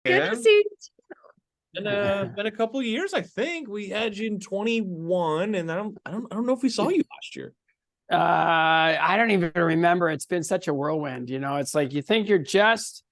Good to man. see you. Been a couple years, I think. We had you in 21, and I don't know if we saw you last year. I don't even remember. It's been such a whirlwind. It's like you think you're just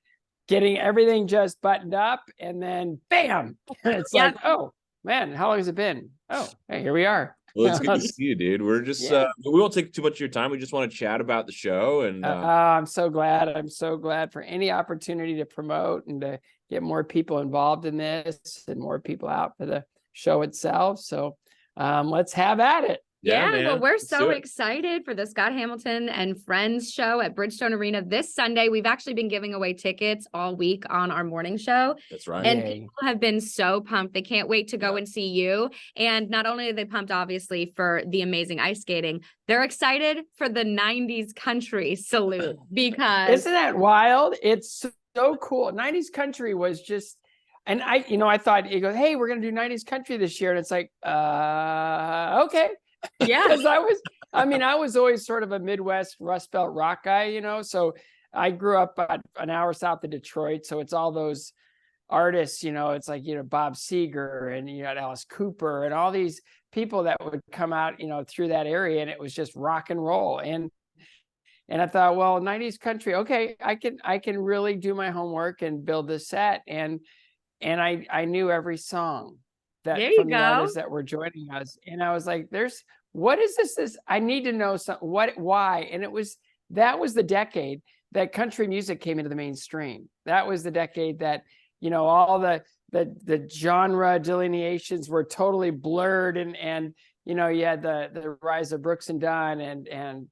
getting everything just buttoned up, and then bam, it's like, oh man, how long has it been? Oh, hey, here we are. Well, it's good to see you, dude. We're just we won't take too much of your time. We just want to chat about the show, and I'm so glad. I'm so glad for any opportunity to promote and to get more people involved in this and more people out for the show itself. So let's have at it. Yeah, man. well, we're Let's so excited for the Scott Hamilton and Friends show at Bridgestone Arena this Sunday. We've actually been giving away tickets all week on our morning show. That's right. And people have been so pumped. They can't wait to go and see you. And not only are they pumped, obviously, for the amazing ice skating, they're excited for the 90s country salute because... Isn't that wild? It's so cool. 90s country was just... And I thought, he goes, hey, we're going to do 90s country this year. And it's like, okay. Yeah. Because I was always sort of a Midwest Rust Belt rock guy, so I grew up about an hour south of Detroit. So it's all those artists, it's like, Bob Seger and you had Alice Cooper and all these people that would come out, through that area. And it was just rock and roll. And I thought, well, 90s country, okay, I can really do my homework and build this set. And I knew every song that from the artists that were joining us. And I was like, what is this? I need to know why. And that was the decade that country music came into the mainstream. That was the decade that, all the genre delineations were totally blurred. And you had the rise of Brooks and Dunn and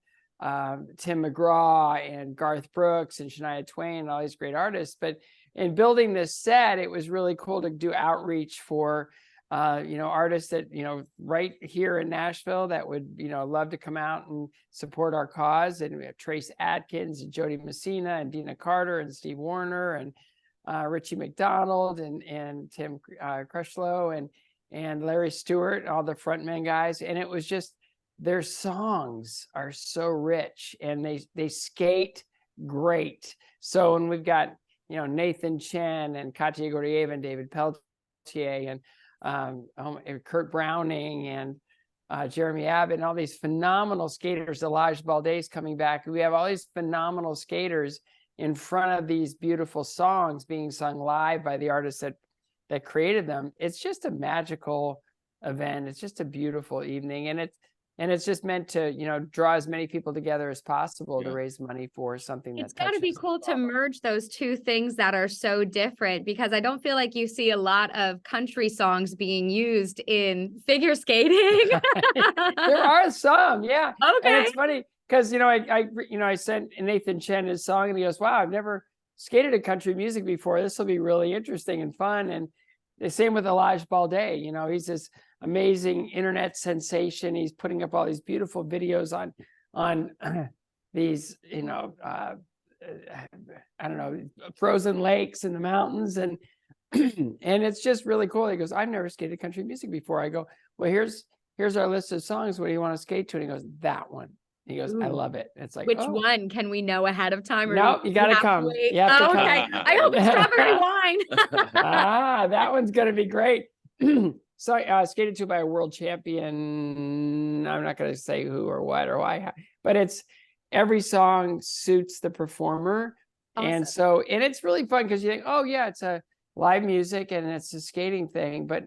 Tim McGraw and Garth Brooks and Shania Twain and all these great artists. But in building this set, it was really cool to do outreach for artists that, right here in Nashville that would, love to come out and support our cause. And we have Trace Adkins and Jody Messina and Dina Carter and Steve Warner and Richie McDonald and Tim Crushlow and Larry Stewart, all the frontmen guys. And it was just, their songs are so rich and they skate great. So when we've got, Nathan Chen and Katya Gordieva and David Peltier and Kurt Browning and Jeremy Abbott and all these phenomenal skaters, Elijah Balde's coming back. We have all these phenomenal skaters in front of these beautiful songs being sung live by the artists that created them. It's just a magical event. It's just a beautiful evening. And it's just meant to, draw as many people together as possible to raise money for something that's got to be cool to merge those two things that are so different, because I don't feel like you see a lot of country songs being used in figure skating. There are some, yeah. Okay. And it's funny because, I sent Nathan Chen his song and he goes, wow, I've never skated to country music before. This will be really interesting and fun. And the same with Elijah Balde, he's this amazing internet sensation. He's putting up all these beautiful videos on these, I don't know, frozen lakes in the mountains. And and it's just really cool. He goes, I've never skated country music before. I go, well, here's our list of songs. What do you want to skate to? And he goes, that one. He goes, I love it. It's like, which one? Can we know ahead of time? Or no, you got to come. You have to come. Okay. I hope it's strawberry wine. That one's going to be great. So skated to by a world champion. I'm not going to say who or what or why, but it's every song suits the performer. Awesome. And it's really fun because you think, oh yeah, it's a live music and it's a skating thing, but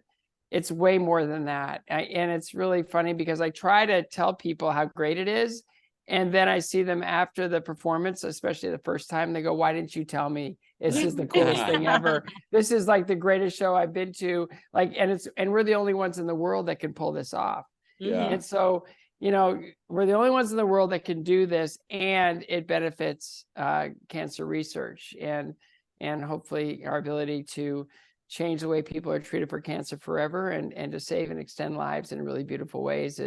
it's way more than that. And it's really funny because I try to tell people how great it is. And then I see them after the performance, especially the first time, they go, why didn't you tell me? This is the coolest thing ever. This is like the greatest show I've been to. And we're the only ones in the world that can pull this off. Yeah. And so, we're the only ones in the world that can do this, and it benefits cancer research and hopefully our ability to change the way people are treated for cancer forever and to save and extend lives in really beautiful ways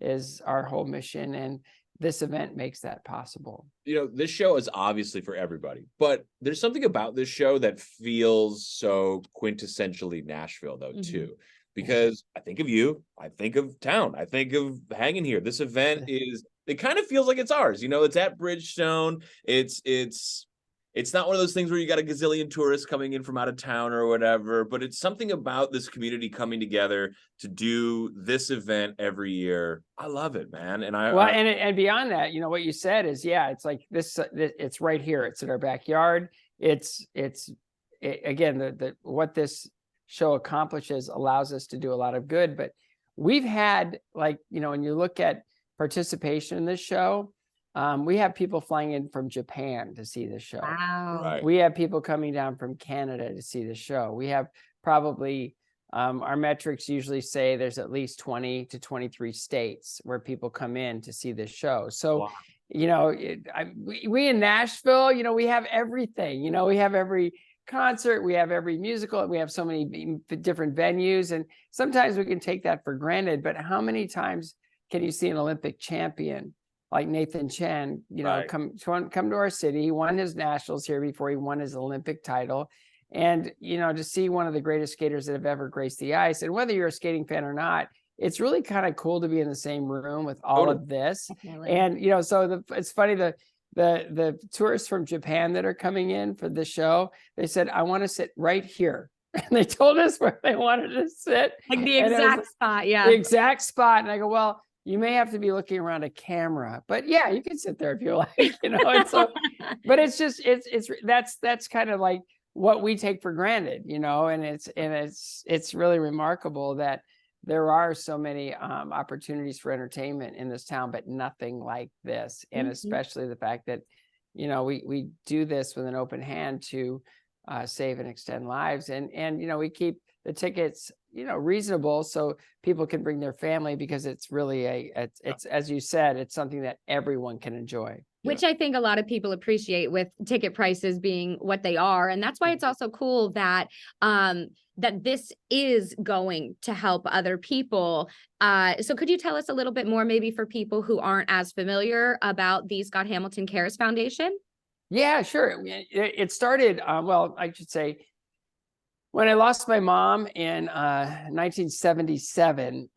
is our whole mission. And this event makes that possible. This show is obviously for everybody, but there's something about this show that feels so quintessentially Nashville, though, too, because I think of you, I think of town, I think of hanging here. This event it kind of feels like it's ours. It's at Bridgestone. It's it's not one of those things where you got a gazillion tourists coming in from out of town or whatever, but it's something about this community coming together to do this event every year. I love it, man. And and beyond that, you know, what you said is, yeah, it's like this, it's right here. It's in our backyard. Again, what this show accomplishes allows us to do a lot of good, but we've had, like, you know, when you look at participation in this show, we have people flying in from Japan to see this show. Wow. Right. We have people coming down from Canada to see the show. We have probably, our metrics usually say there's at least 20 to 23 states where people come in to see this show. So, Wow. you know, we in Nashville, you know, we have everything. You know, we have every concert, we have every musical, and we have so many different venues. And sometimes we can take that for granted. But how many times can you see an Olympic champion like Nathan Chen, you know, Right. come to our city? He won his nationals here before he won his Olympic title. And, you know, to see one of the greatest skaters that have ever graced the ice, and whether you're a skating fan or not, it's really kind of cool to be in the same room with all of this. Definitely. And, you know, so it's funny, the tourists from Japan that are coming in for the show, they said, I want to sit right here. And they told us where they wanted to sit. Like the And it was exact spot. Yeah. the exact spot. And I go, well, you may have to be looking around a camera, but yeah, you can sit there if you like, you know. And so, but it's just, that's kind of like what we take for granted, you know. And it's really remarkable that there are so many opportunities for entertainment in this town, but nothing like this. And especially the fact that, you know, we do this with an open hand to save and extend lives. And, you know, we keep the tickets, you know, reasonable so people can bring their family, because it's really it's, as you said, it's something that everyone can enjoy. Which I think a lot of people appreciate, with ticket prices being what they are. And that's why it's also cool that that this is going to help other people. So could you tell us a little bit more, maybe for people who aren't as familiar, about the Scott Hamilton Cares Foundation? Yeah, sure. It started, well, I should say, when I lost my mom in 1977,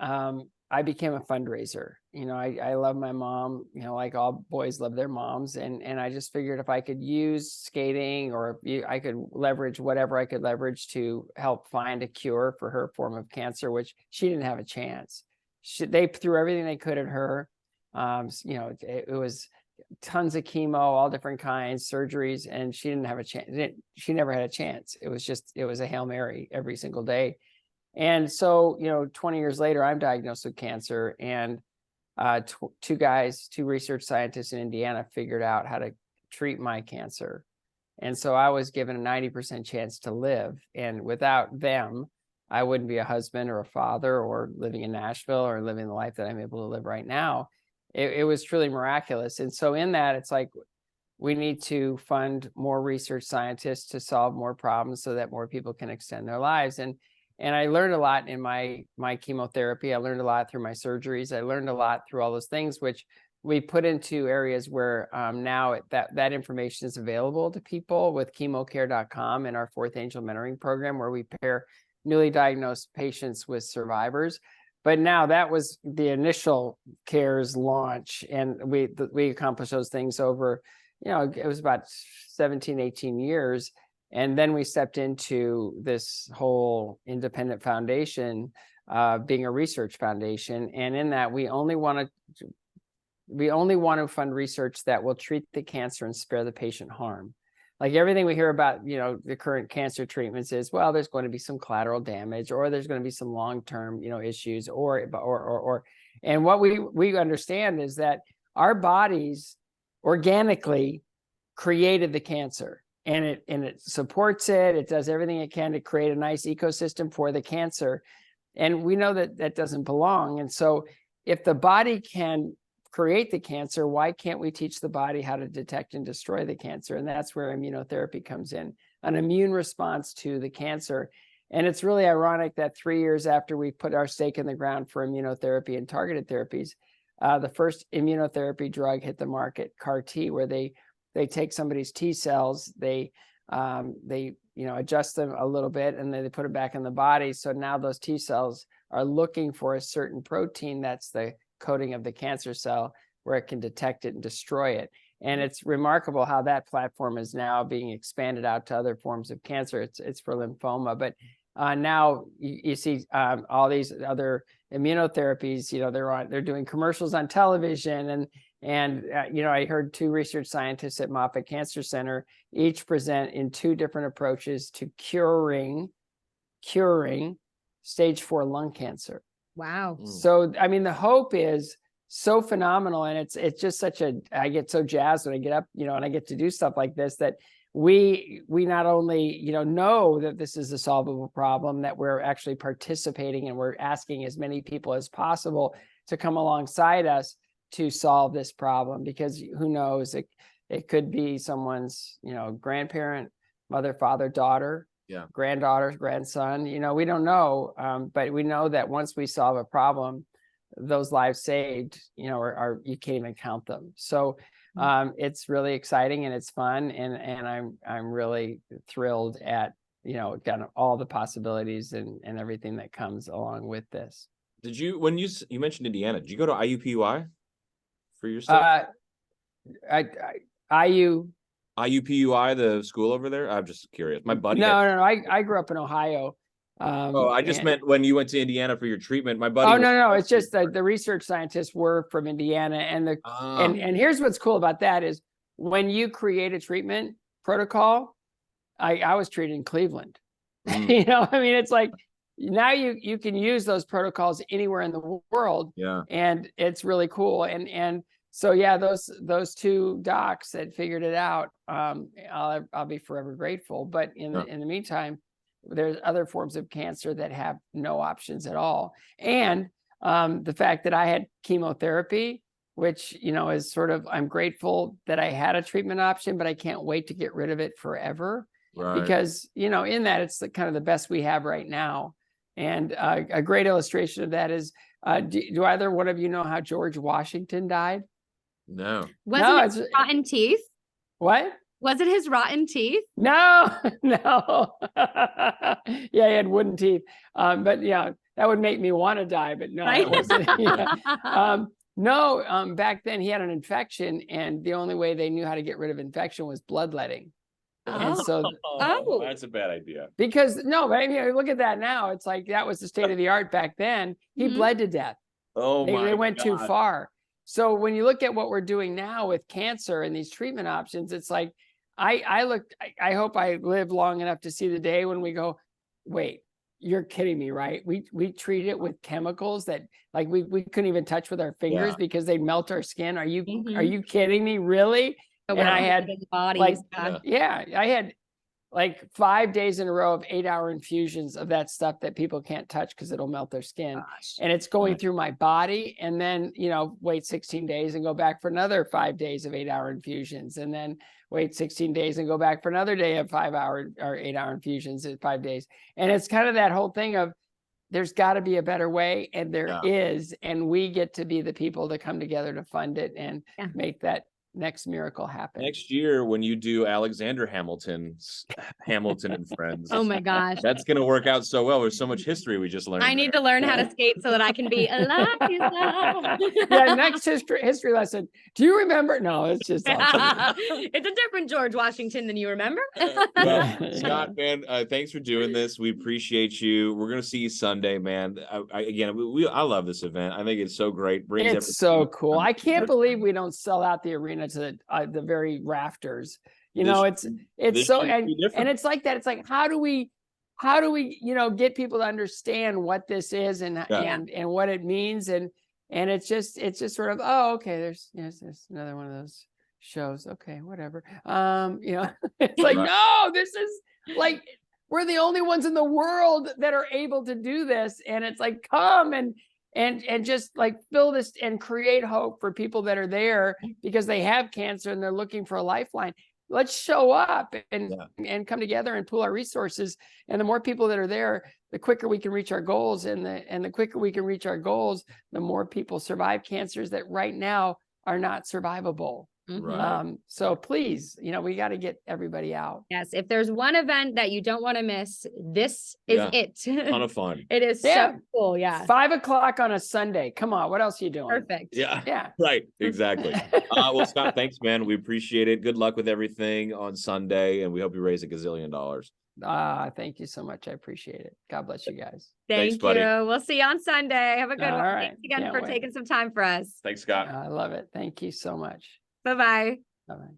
I became a fundraiser. You know, I love my mom, you know, like all boys love their moms. And I just figured if I could use skating, or I could leverage whatever I could leverage to help find a cure for her form of cancer, which she didn't have a chance. They threw everything they could at her. You know, it was tons of chemo, all different kinds, surgeries, and she didn't have a chance. She never had a chance. It was a Hail Mary every single day. And so, you know, 20 years later, I'm diagnosed with cancer, and two research scientists in Indiana figured out how to treat my cancer. And so I was given a 90% chance to live. And without them, I wouldn't be a husband or a father, or living in Nashville, or living the life that I'm able to live right now. It was truly miraculous. And so in that, it's like, we need to fund more research scientists to solve more problems so that more people can extend their lives. And I learned a lot in my chemotherapy. I learned a lot through my surgeries. I learned a lot through all those things, which we put into areas where now that information is available to people with chemocare.com and our Fourth Angel mentoring program, where we pair newly diagnosed patients with survivors. But now that was the initial CARES launch, and we accomplished those things over, you know, it was about 17, 18 years. And then we stepped into this whole independent foundation, being a research foundation. And in that, we only want to fund research that will treat the cancer and spare the patient harm. Like everything we hear about, you know, the current cancer treatments is, well, there's going to be some collateral damage, or there's going to be some long-term, you know, issues, and what we understand is that our bodies organically created the cancer, and it supports it. It does everything it can to create a nice ecosystem for the cancer. And we know that that doesn't belong. And so if the body can create the cancer, why can't we teach the body how to detect and destroy the cancer? And that's where immunotherapy comes in, an immune response to the cancer. And it's really ironic that 3 years after we put our stake in the ground for immunotherapy and targeted therapies, the first immunotherapy drug hit the market, CAR T, where they take somebody's T cells, they adjust them a little bit, and then they put it back in the body. So now those T cells are looking for a certain protein that's the coding of the cancer cell, where it can detect it and destroy it. And it's remarkable how that platform is now being expanded out to other forms of cancer. It's for lymphoma, but now you see all these other immunotherapies. They're doing commercials on television, and I heard 2 research scientists at Moffitt Cancer Center each present in 2 different approaches to curing stage 4 lung cancer. Wow. So I mean, the hope is so phenomenal, and it's just I get so jazzed when I get up, and I get to do stuff like this, that we not only know that this is a solvable problem, that we're actually participating, and we're asking as many people as possible to come alongside us to solve this problem, because who knows, it could be someone's grandparent, mother, father, daughter, granddaughter, grandson. We don't know, but we know that once we solve a problem, those lives saved are you can't even count them. So it's really exciting, and it's fun, and I'm really thrilled at kind of all the possibilities and everything that comes along with this. Did you, when you mentioned Indiana, did you go to IUPUI for your stuff? IUPUI, the school over there? I'm just curious. My buddy. No. I grew up in Ohio. I just meant when you went to Indiana for your treatment. My buddy. Oh, no. It's just that the research scientists were from Indiana, and here's what's cool about that is when you create a treatment protocol, I was treated in Cleveland. I mean, it's like now you can use those protocols anywhere in the world. Yeah. And it's really cool. And so, yeah, those 2 docs that figured it out, I'll be forever grateful. But in the meantime, there's other forms of cancer that have no options at all. And the fact that I had chemotherapy, which, is sort of, I'm grateful that I had a treatment option, but I can't wait to get rid of it forever. Right. Because, in that it's kind of the best we have right now. And a great illustration of that is, do either one of you know how George Washington died? No. Was it rotten teeth? What? Was it his rotten teeth? No. Yeah, he had wooden teeth. But yeah, that would make me want to die, but no, it wasn't. No, back then he had an infection, and the only way they knew how to get rid of infection was bloodletting. And so, that's a bad idea. Because no, but I mean, look at that now. It's like that was the state of the art back then. He bled to death. Oh, they went too far. So when you look at what we're doing now with cancer and these treatment options, it's like I hope I live long enough to see the day when we go, wait, you're kidding me, right? We treat it with chemicals that like we couldn't even touch with our fingers because they melt our skin. Are you kidding me? Really? And I had bodies. I had like 5 days in a row of 8-hour infusions of that stuff that people can't touch because it'll melt their skin. Gosh. And it's going through my body, and then, wait 16 days and go back for another 5 days of 8-hour infusions, and then wait 16 days and go back for another day of 5-hour or 8-hour infusions in 5 days. And it's kind of that whole thing of there's got to be a better way, and there is, and we get to be the people to come together to fund it and make that next miracle happen. Next year, when you do Alexander Hamilton and Friends. Oh my gosh. That's going to work out so well. There's so much history we just learned. I need to learn how to skate so that I can be alive. Next history lesson. Do you remember? No, it's just it's a different George Washington than you remember. Well, Scott, man, thanks for doing this. We appreciate you. We're going to see you Sunday, man. I love this event. I think it's so great. It's so cool. I can't believe we don't sell out the arena to the very rafters. It's so, and it's like that. It's like, how do we get people to understand what this is and what it means, and it's just sort of, oh, okay, there's another one of those shows, okay, whatever. It's like, no, this is like, we're the only ones in the world that are able to do this, and it's like, come and just like fill this and create hope for people that are there because they have cancer and they're looking for a lifeline. Let's show up and come together and pool our resources. And the more people that are there, the quicker we can reach our goals. And the quicker we can reach our goals, the more people survive cancers that right now are not survivable. Mhm. Right. So please, we got to get everybody out. Yes, if there's one event that you don't want to miss, this is Yeah. it. Ton of fun. It is Yeah. so cool. Yeah. 5 o'clock on a Sunday. Come on, what else are you doing? Perfect. Yeah. Yeah. Right. Exactly. Well, Scott, thanks, man. We appreciate it. Good luck with everything on Sunday, and we hope you raise $1 gazillion. Thank you so much. I appreciate it. God bless you guys. Thanks, Thank buddy. you. We'll see you on Sunday. Have a good All one. right. Thanks again Can't for wait. taking some time for us. Thanks, Scott. I love it. Thank you so much. Bye-bye. Bye-bye.